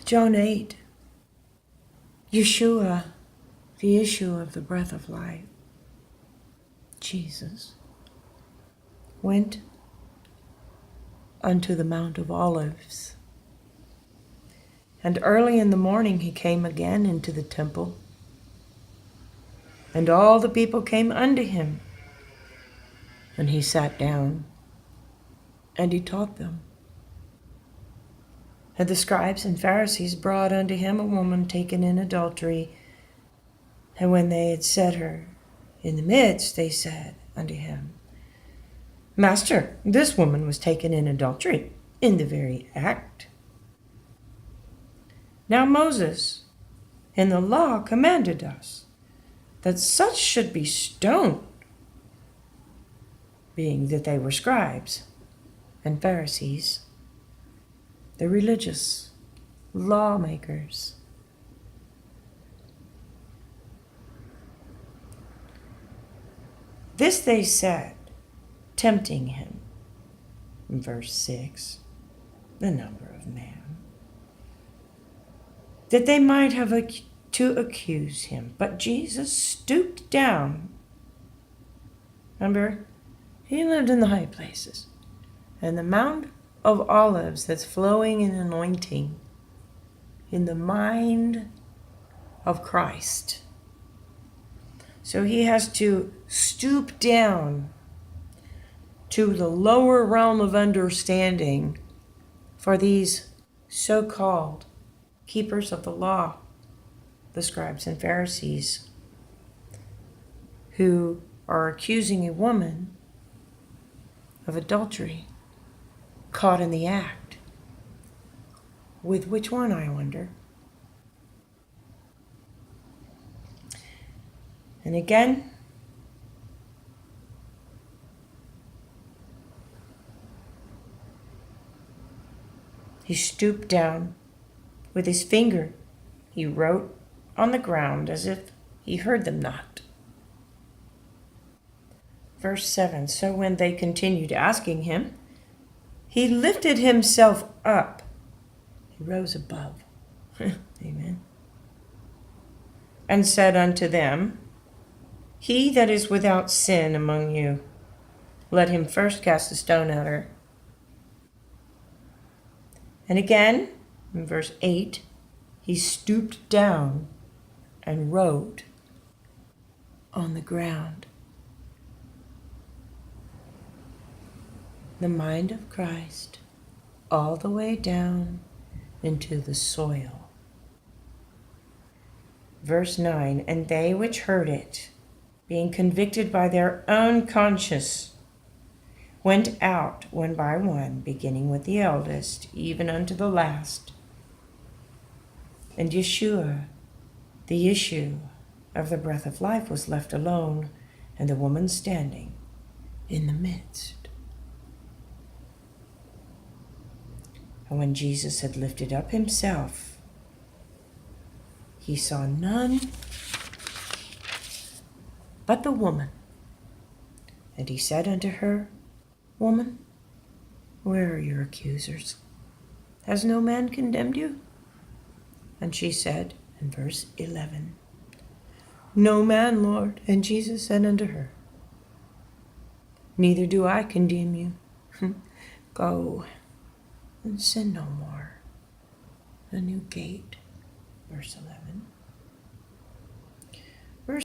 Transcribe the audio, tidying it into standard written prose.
John 8, Yeshua, the issue of the breath of life, Jesus, went unto the Mount of Olives. And early in the morning he came again into the temple, and all the people came unto him. And he sat down, and he taught them. And the scribes and Pharisees brought unto him a woman taken in adultery. And when they had set her in the midst, they said unto him, Master, this woman was taken in adultery, in the very act. Now Moses in the law commanded us that such should be stoned, being that they were scribes and Pharisees, the religious lawmakers. This they said, tempting him. In verse 6, the number of man, that they might have to accuse him. But Jesus stooped down. Remember, he lived in the high places. And the Mount of Olives that's flowing in anointing in the mind of Christ. So he has to stoop down to the lower realm of understanding for these so-called keepers of the law, the scribes and Pharisees, who are accusing a woman of adultery, caught in the act. With which one, I wonder? And again, he stooped down. With his finger, he wrote on the ground as if he heard them not. Verse 7, so when they continued asking him, he lifted himself up. He rose above. Amen. And said unto them, he that is without sin among you, let him first cast a stone at her. And again, in verse 8, he stooped down and wrote on the ground. The mind of Christ all the way down into the soil. Verse 9, and they which heard it, being convicted by their own conscience, went out one by one, beginning with the eldest, even unto the last. And Yeshua, the issue of the breath of life, was left alone, and the woman standing in the midst. And when Jesus had lifted up himself, he saw none but the woman. And he said unto her, Woman, where are your accusers? Has no man condemned you? And she said, in verse 11, No man, Lord. And Jesus said unto her, Neither do I condemn you. Go and sin no more. A new gate, verse 11.